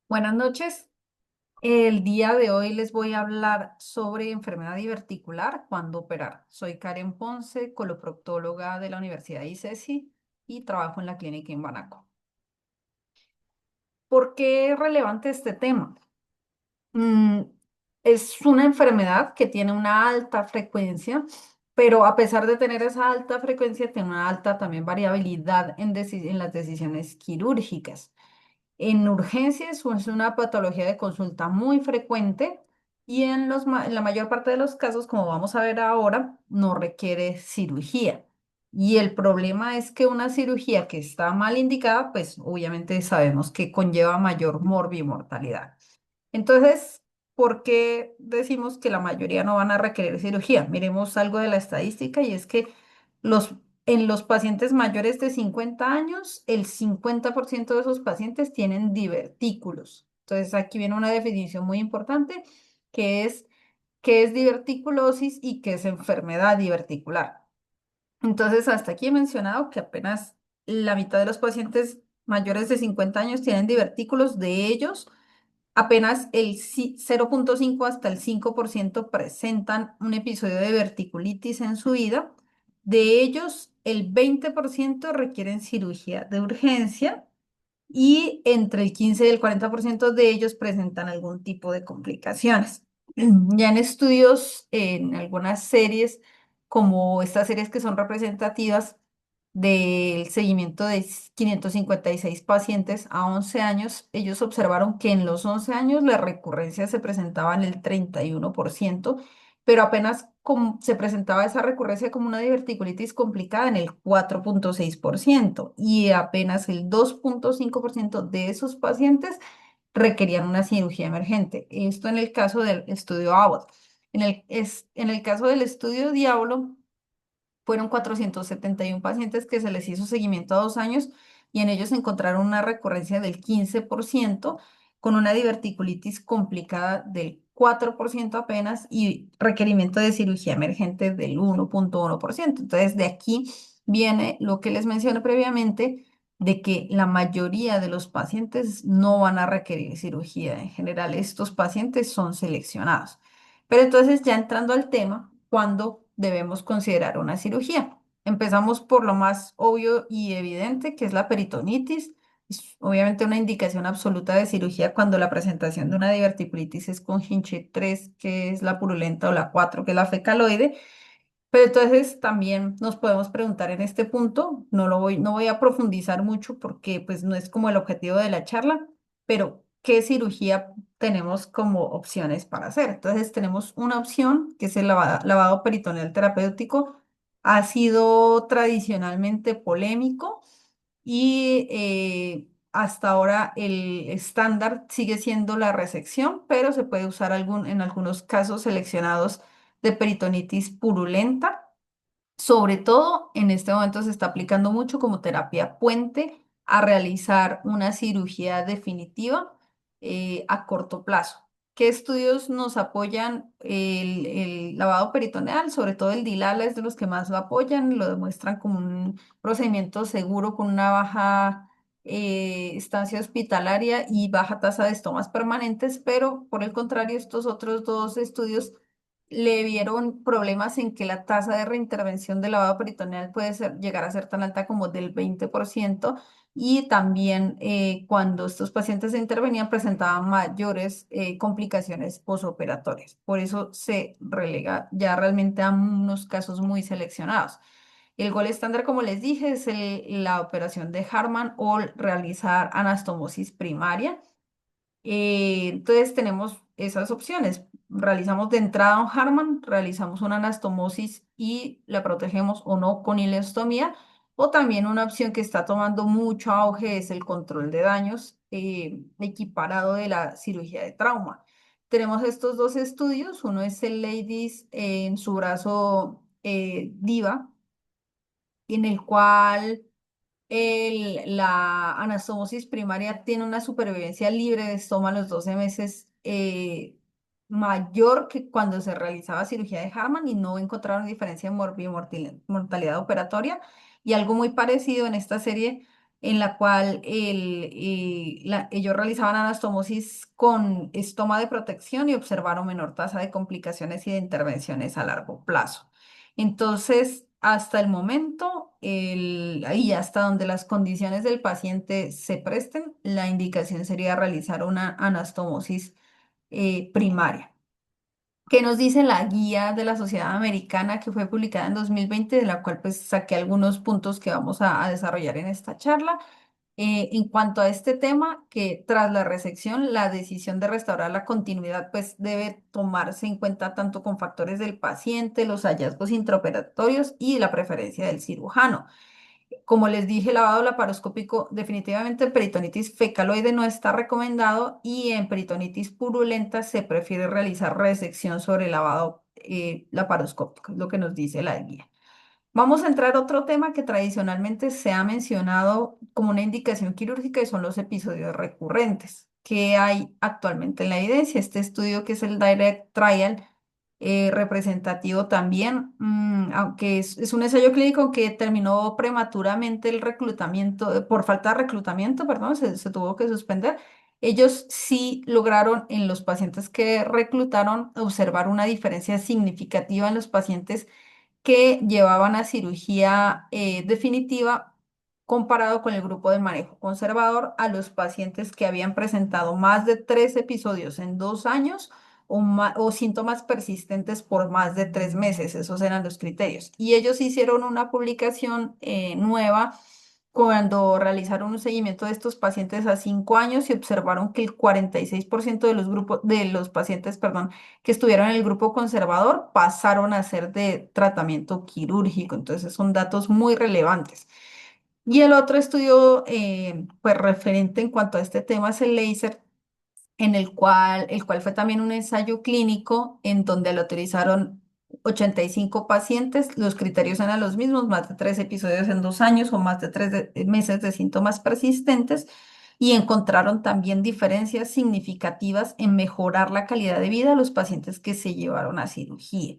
Buenas noches. El día de hoy les voy a hablar sobre enfermedad diverticular, cuándo operar. Soy Karen Ponce, coloproctóloga de la Universidad de ICESI y trabajo en la clínica en Banaco. ¿Por qué es relevante este tema? Mm, es una enfermedad que tiene una alta frecuencia, pero a pesar de tener esa alta frecuencia, tiene una alta también variabilidad en las decisiones quirúrgicas. En urgencias es una patología de consulta muy frecuente y en la mayor parte de los casos, como vamos a ver ahora, no requiere cirugía. Y el problema es que una cirugía que está mal indicada, pues obviamente sabemos que conlleva mayor morbimortalidad. Entonces, ¿por qué decimos que la mayoría no van a requerir cirugía? Miremos algo de la estadística y es que los, en los pacientes mayores de 50 años, el 50% de esos pacientes tienen divertículos. Entonces, aquí viene una definición muy importante que es qué es diverticulosis y qué es enfermedad diverticular. Entonces, hasta aquí he mencionado que apenas la mitad de los pacientes mayores de 50 años tienen divertículos. De ellos, apenas el 0,5 hasta el 5% presentan un episodio de verticulitis en su vida. De ellos, el 20% requieren cirugía de urgencia y entre el 15 y el 40% de ellos presentan algún tipo de complicaciones. Ya en estudios, en algunas series, como estas series que son representativas del seguimiento de 556 pacientes a 11 años, ellos observaron que en los 11 años la recurrencia se presentaba en el 31%, pero apenas se presentaba esa recurrencia como una diverticulitis complicada en el 4,6% y apenas el 2,5% de esos pacientes requerían una cirugía emergente. Esto en el caso del estudio Abbott. En el caso del estudio Diablo, fueron 471 pacientes que se les hizo seguimiento a 2 años y en ellos encontraron una recurrencia del 15% con una diverticulitis complicada del 4% apenas y requerimiento de cirugía emergente del 1,1%. Entonces, de aquí viene lo que les mencioné previamente, de que la mayoría de los pacientes no van a requerir cirugía. En general, estos pacientes son seleccionados. Pero entonces, ya entrando al tema, ¿cuándo debemos considerar una cirugía? Empezamos por lo más obvio y evidente, que es la peritonitis. Es obviamente una indicación absoluta de cirugía cuando la presentación de una diverticulitis es con Hinchey 3, que es la purulenta, o la 4, que es la fecaloide. Pero entonces también nos podemos preguntar en este punto, no voy a profundizar mucho porque pues no es como el objetivo de la charla, pero ¿qué cirugía tenemos como opciones para hacer? Entonces tenemos una opción que es el lavado peritoneal terapéutico. Ha sido tradicionalmente polémico y hasta ahora el estándar sigue siendo la resección, pero se puede usar en algunos casos seleccionados de peritonitis purulenta. Sobre todo en este momento se está aplicando mucho como terapia puente a realizar una cirugía definitiva a corto plazo. ¿Qué estudios nos apoyan el lavado peritoneal? Sobre todo el DILALA es de los que más lo apoyan, lo demuestran como un procedimiento seguro con una baja estancia hospitalaria y baja tasa de estomas permanentes, pero por el contrario, estos otros dos estudios le vieron problemas en que la tasa de reintervención del lavado peritoneal puede llegar a ser tan alta como del 20% y también cuando estos pacientes se intervenían presentaban mayores complicaciones posoperatorias. Por eso se relega ya realmente a unos casos muy seleccionados. El gol estándar, como les dije, es la operación de Harman o realizar anastomosis primaria. Entonces tenemos esas opciones. Realizamos de entrada un Harman, realizamos una anastomosis y la protegemos o no con ileostomía. O también una opción que está tomando mucho auge es el control de daños equiparado de la cirugía de trauma. Tenemos estos dos estudios. Uno es el Ladies en su brazo DIVA, en el cual la anastomosis primaria tiene una supervivencia libre de estoma a los 12 meses mayor que cuando se realizaba cirugía de Harman y no encontraron diferencia en mortalidad operatoria. Y algo muy parecido en esta serie en la cual ellos realizaban anastomosis con estoma de protección y observaron menor tasa de complicaciones y de intervenciones a largo plazo. Entonces, hasta el momento, y hasta donde las condiciones del paciente se presten, la indicación sería realizar una anastomosis primaria. ¿Qué nos dice la guía de la Sociedad Americana que fue publicada en 2020, de la cual pues saqué algunos puntos que vamos a desarrollar en esta charla? En cuanto a este tema, que tras la resección, la decisión de restaurar la continuidad pues debe tomarse en cuenta tanto con factores del paciente, los hallazgos intraoperatorios y la preferencia del cirujano. Como les dije, el lavado laparoscópico, definitivamente en peritonitis fecaloide no está recomendado y en peritonitis purulenta se prefiere realizar resección sobre lavado laparoscópico, es lo que nos dice la guía. Vamos a entrar a otro tema que tradicionalmente se ha mencionado como una indicación quirúrgica y son los episodios recurrentes que hay actualmente en la evidencia. Este estudio que es el Direct Trial representativo también, aunque es un ensayo clínico que terminó prematuramente el reclutamiento, por falta de reclutamiento, perdón, se tuvo que suspender. Ellos sí lograron en los pacientes que reclutaron observar una diferencia significativa en los pacientes que llevaban a cirugía definitiva comparado con el grupo de manejo conservador a los pacientes que habían presentado más de 3 episodios en 2 años o síntomas persistentes por más de 3 meses. Esos eran los criterios. Y ellos hicieron una publicación nueva cuando realizaron un seguimiento de estos pacientes a 5 años y observaron que el 46% de los grupos, de los pacientes, perdón, que estuvieron en el grupo conservador pasaron a ser de tratamiento quirúrgico. Entonces son datos muy relevantes. Y el otro estudio, pues referente en cuanto a este tema es el LASER, el cual fue también un ensayo clínico en donde lo utilizaron 85 pacientes. Los criterios eran los mismos, más de 3 episodios en 2 años o más de 3 meses de síntomas persistentes. Y encontraron también diferencias significativas en mejorar la calidad de vida de los pacientes que se llevaron a cirugía.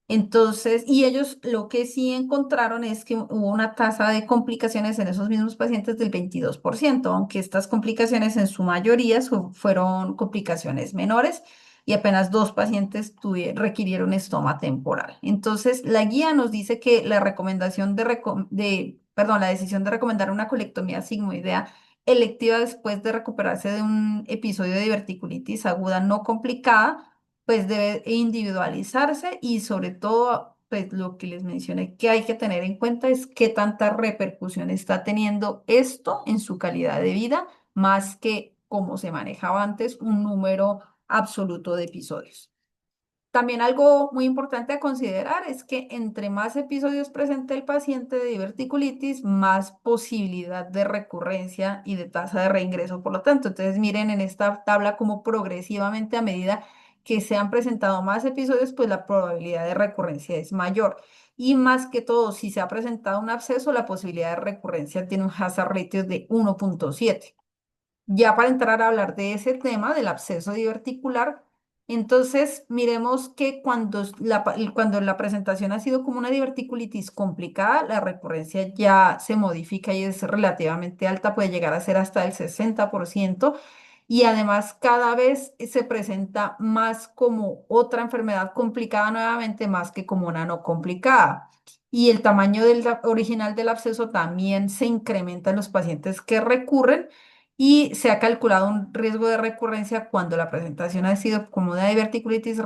Entonces, y ellos lo que sí encontraron es que hubo una tasa de complicaciones en esos mismos pacientes del 22%, aunque estas complicaciones en su mayoría fueron complicaciones menores y apenas 2 pacientes requirieron estoma temporal. Entonces, la guía nos dice que la recomendación perdón, la decisión de recomendar una colectomía sigmoidea electiva después de recuperarse de un episodio de diverticulitis aguda no complicada pues debe individualizarse y sobre todo, pues lo que les mencioné que hay que tener en cuenta es qué tanta repercusión está teniendo esto en su calidad de vida, más que como se manejaba antes, un número absoluto de episodios. También algo muy importante a considerar es que entre más episodios presente el paciente de diverticulitis, más posibilidad de recurrencia y de tasa de reingreso, por lo tanto. Entonces, miren en esta tabla como progresivamente a medida que se han presentado más episodios, pues la probabilidad de recurrencia es mayor. Y más que todo, si se ha presentado un absceso, la posibilidad de recurrencia tiene un hazard ratio de 1,7. Ya para entrar a hablar de ese tema, del absceso diverticular, entonces miremos que cuando la presentación ha sido como una diverticulitis complicada, la recurrencia ya se modifica y es relativamente alta, puede llegar a ser hasta el 60%, y además cada vez se presenta más como otra enfermedad complicada nuevamente, más que como una no complicada. Y el tamaño original del absceso también se incrementa en los pacientes que recurren y se ha calculado un riesgo de recurrencia cuando la presentación ha sido como una diverticulitis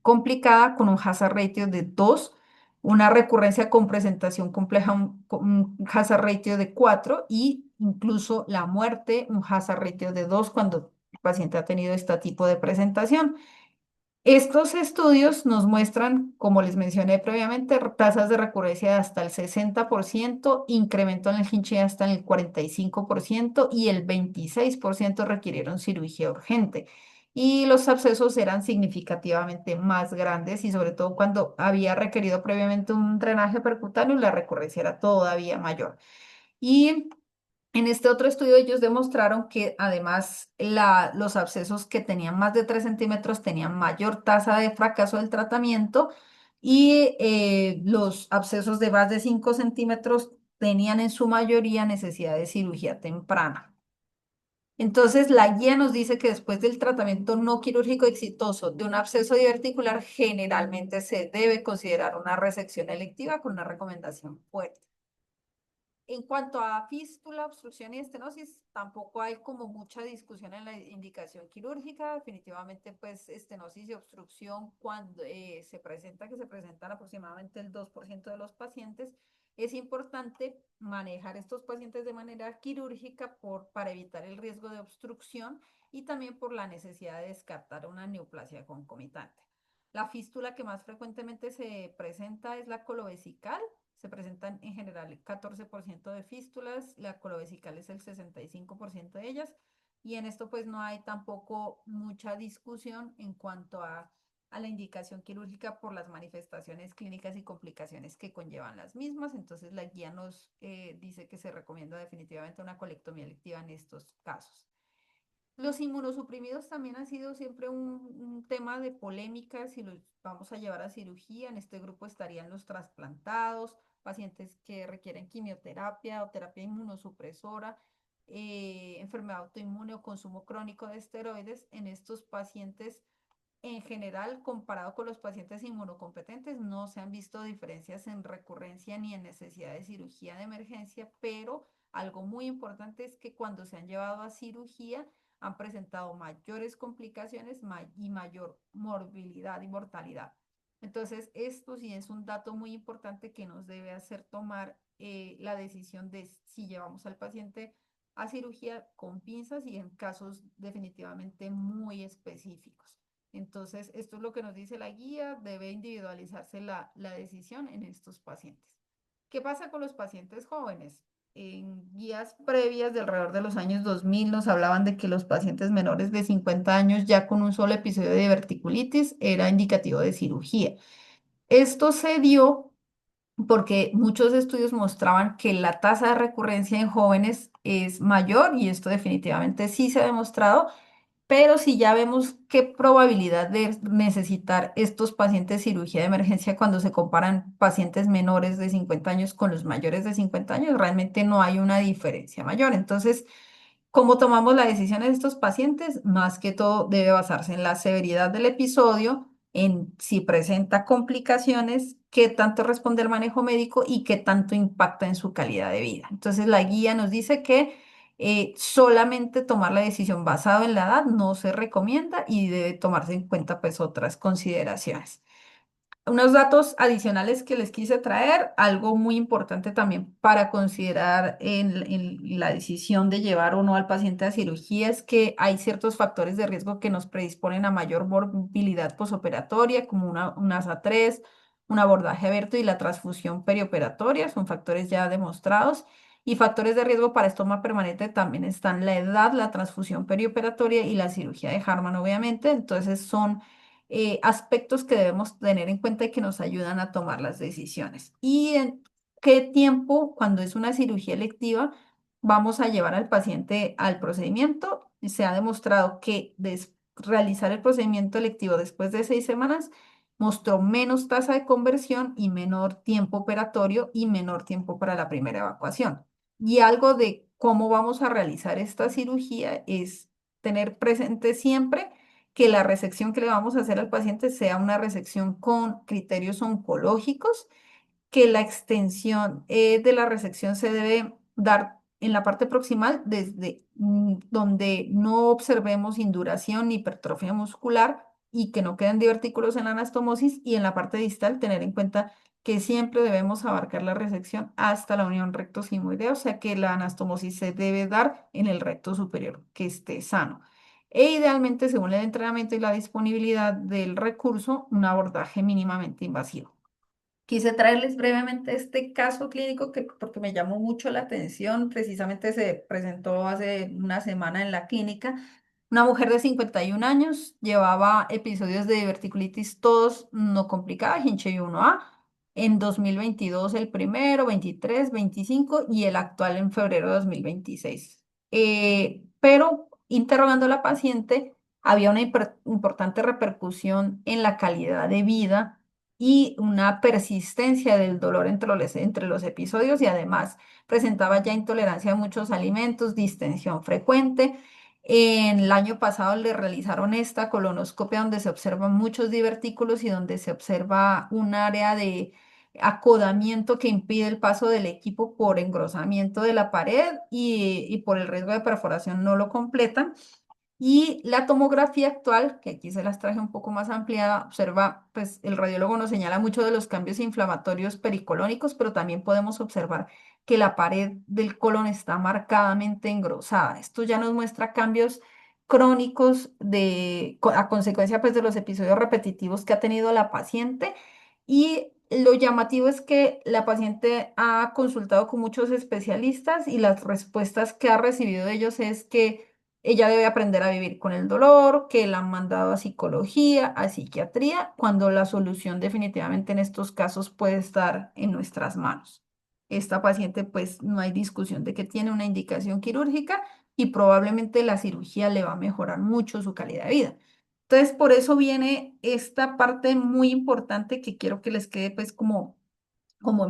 complicada con un hazard ratio de 2, una recurrencia con presentación compleja, un hazard ratio de 4 y incluso la muerte, un hazard ratio de 2 cuando el paciente ha tenido este tipo de presentación. Estos estudios nos muestran, como les mencioné previamente, tasas de recurrencia de hasta el 60%, incremento en el hinche hasta en el 45% y el 26% requirieron cirugía urgente. Y los abscesos eran significativamente más grandes y sobre todo cuando había requerido previamente un drenaje percutáneo, la recurrencia era todavía mayor. Y en este otro estudio ellos demostraron que además los abscesos que tenían más de 3 centímetros tenían mayor tasa de fracaso del tratamiento y los abscesos de más de 5 centímetros tenían en su mayoría necesidad de cirugía temprana. Entonces, la guía nos dice que después del tratamiento no quirúrgico exitoso de un absceso diverticular, generalmente se debe considerar una resección electiva con una recomendación fuerte. En cuanto a fístula, obstrucción y estenosis, tampoco hay como mucha discusión en la indicación quirúrgica. Definitivamente, pues, estenosis y obstrucción, cuando que se presentan aproximadamente el 2% de los pacientes, es importante manejar estos pacientes de manera quirúrgica para evitar el riesgo de obstrucción y también por la necesidad de descartar una neoplasia concomitante. La fístula que más frecuentemente se presenta es la colovesical. Se presentan en general el 14% de fístulas, la colovesical es el 65% de ellas, y en esto pues no hay tampoco mucha discusión en cuanto a la indicación quirúrgica por las manifestaciones clínicas y complicaciones que conllevan las mismas. Entonces la guía nos dice que se recomienda definitivamente una colectomía electiva en estos casos. Los inmunosuprimidos también han sido siempre un tema de polémica si los vamos a llevar a cirugía. En este grupo estarían los trasplantados, pacientes que requieren quimioterapia o terapia inmunosupresora, enfermedad autoinmune o consumo crónico de esteroides. En estos pacientes, en general, comparado con los pacientes inmunocompetentes, no se han visto diferencias en recurrencia ni en necesidad de cirugía de emergencia, pero algo muy importante es que cuando se han llevado a cirugía han presentado mayores complicaciones y mayor morbilidad y mortalidad. Entonces, esto sí es un dato muy importante que nos debe hacer tomar la decisión de si llevamos al paciente a cirugía con pinzas y en casos definitivamente muy específicos. Entonces, esto es lo que nos dice la guía, debe individualizarse la decisión en estos pacientes. ¿Qué pasa con los pacientes jóvenes? En guías previas de alrededor de los años 2000 nos hablaban de que los pacientes menores de 50 años ya con un solo episodio de diverticulitis era indicativo de cirugía. Esto se dio porque muchos estudios mostraban que la tasa de recurrencia en jóvenes es mayor y esto definitivamente sí se ha demostrado, pero si ya vemos qué probabilidad de necesitar estos pacientes cirugía de emergencia cuando se comparan pacientes menores de 50 años con los mayores de 50 años, realmente no hay una diferencia mayor. Entonces, ¿cómo tomamos la decisión de estos pacientes? Más que todo debe basarse en la severidad del episodio, en si presenta complicaciones, qué tanto responde el manejo médico y qué tanto impacta en su calidad de vida. Entonces, la guía nos dice que solamente tomar la decisión basado en la edad no se recomienda y debe tomarse en cuenta pues otras consideraciones. Unos datos adicionales que les quise traer, algo muy importante también para considerar en la decisión de llevar o no al paciente a cirugía es que hay ciertos factores de riesgo que nos predisponen a mayor morbilidad posoperatoria, como una ASA3, un abordaje abierto y la transfusión perioperatoria, son factores ya demostrados. Y factores de riesgo para estoma permanente también están la edad, la transfusión perioperatoria y la cirugía de Harman, obviamente. Entonces son aspectos que debemos tener en cuenta y que nos ayudan a tomar las decisiones. ¿Y en qué tiempo, cuando es una cirugía electiva, vamos a llevar al paciente al procedimiento? Se ha demostrado que realizar el procedimiento electivo después de 6 semanas mostró menos tasa de conversión y menor tiempo operatorio y menor tiempo para la primera evacuación. Y algo de cómo vamos a realizar esta cirugía es tener presente siempre que la resección que le vamos a hacer al paciente sea una resección con criterios oncológicos, que la extensión de la resección se debe dar en la parte proximal, desde donde no observemos induración ni hipertrofia muscular y que no queden divertículos en la anastomosis, y en la parte distal tener en cuenta que siempre debemos abarcar la resección hasta la unión recto-sigmoidea, o sea que la anastomosis se debe dar en el recto superior, que esté sano. E idealmente, según el entrenamiento y la disponibilidad del recurso, un abordaje mínimamente invasivo. Quise traerles brevemente este caso clínico porque me llamó mucho la atención. Precisamente se presentó hace una semana en la clínica. Una mujer de 51 años llevaba episodios de diverticulitis todos no complicada, Hinchey 1A, en 2022 el primero, 23, 25 y el actual en febrero de 2026. Pero interrogando a la paciente, había una importante repercusión en la calidad de vida y una persistencia del dolor entre los episodios y además presentaba ya intolerancia a muchos alimentos, distensión frecuente. En el año pasado le realizaron esta colonoscopia donde se observan muchos divertículos y donde se observa un área de acodamiento que impide el paso del equipo por engrosamiento de la pared y por el riesgo de perforación no lo completan. Y la tomografía actual, que aquí se las traje un poco más ampliada, observa, pues el radiólogo nos señala mucho de los cambios inflamatorios pericolónicos, pero también podemos observar que la pared del colon está marcadamente engrosada. Esto ya nos muestra cambios crónicos a consecuencia pues de los episodios repetitivos que ha tenido la paciente. Y lo llamativo es que la paciente ha consultado con muchos especialistas y las respuestas que ha recibido de ellos es que ella debe aprender a vivir con el dolor, que la han mandado a psicología, a psiquiatría, cuando la solución definitivamente en estos casos puede estar en nuestras manos. Esta paciente, pues no hay discusión de que tiene una indicación quirúrgica y probablemente la cirugía le va a mejorar mucho su calidad de vida. Entonces, por eso viene esta parte muy importante que quiero que les quede pues como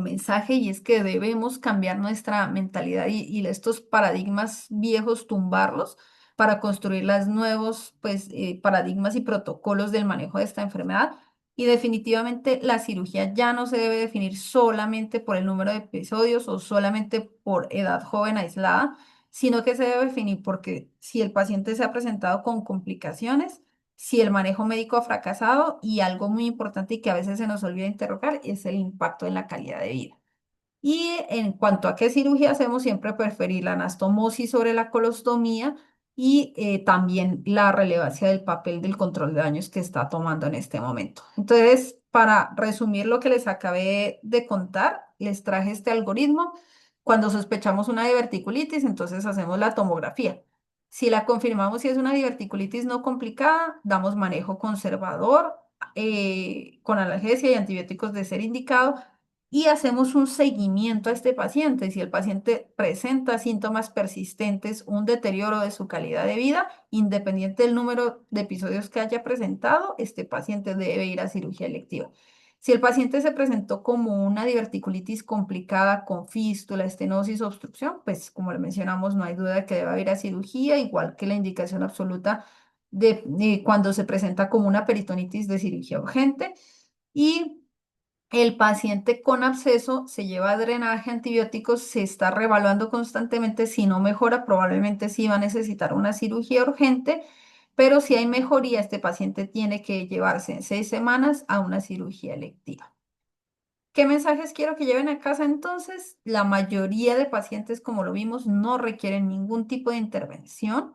mensaje y es que debemos cambiar nuestra mentalidad y estos paradigmas viejos, tumbarlos para construir los nuevos pues, paradigmas y protocolos del manejo de esta enfermedad. Y definitivamente la cirugía ya no se debe definir solamente por el número de episodios o solamente por edad joven aislada, sino que se debe definir porque si el paciente se ha presentado con complicaciones, si el manejo médico ha fracasado y algo muy importante y que a veces se nos olvida interrogar es el impacto en la calidad de vida. Y en cuanto a qué cirugía hacemos, siempre preferir la anastomosis sobre la colostomía y también la relevancia del papel del control de daños que está tomando en este momento. Entonces, para resumir lo que les acabé de contar, les traje este algoritmo. Cuando sospechamos una diverticulitis, entonces hacemos la tomografía. Si la confirmamos si es una diverticulitis no complicada, damos manejo conservador con analgesia y antibióticos de ser indicado y hacemos un seguimiento a este paciente. Si el paciente presenta síntomas persistentes, un deterioro de su calidad de vida, independiente del número de episodios que haya presentado, este paciente debe ir a cirugía electiva. Si el paciente se presentó como una diverticulitis complicada con fístula, estenosis, obstrucción, pues como le mencionamos, no hay duda de que debe ir a cirugía, igual que la indicación absoluta de cuando se presenta como una peritonitis de cirugía urgente. Y el paciente con absceso se lleva drenaje, antibióticos, se está revaluando constantemente. Si no mejora, probablemente sí va a necesitar una cirugía urgente, pero si hay mejoría, este paciente tiene que llevarse en 6 semanas a una cirugía electiva. ¿Qué mensajes quiero que lleven a casa entonces? La mayoría de pacientes, como lo vimos, no requieren ningún tipo de intervención.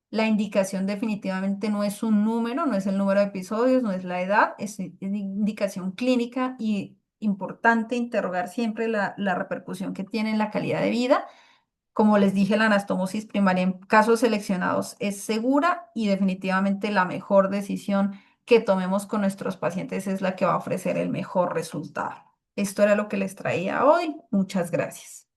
La indicación definitivamente no es un número, no es el número de episodios, no es la edad, es indicación clínica y importante interrogar siempre la repercusión que tiene en la calidad de vida. Como les dije, la anastomosis primaria en casos seleccionados es segura y definitivamente la mejor decisión que tomemos con nuestros pacientes es la que va a ofrecer el mejor resultado. Esto era lo que les traía hoy. Muchas gracias.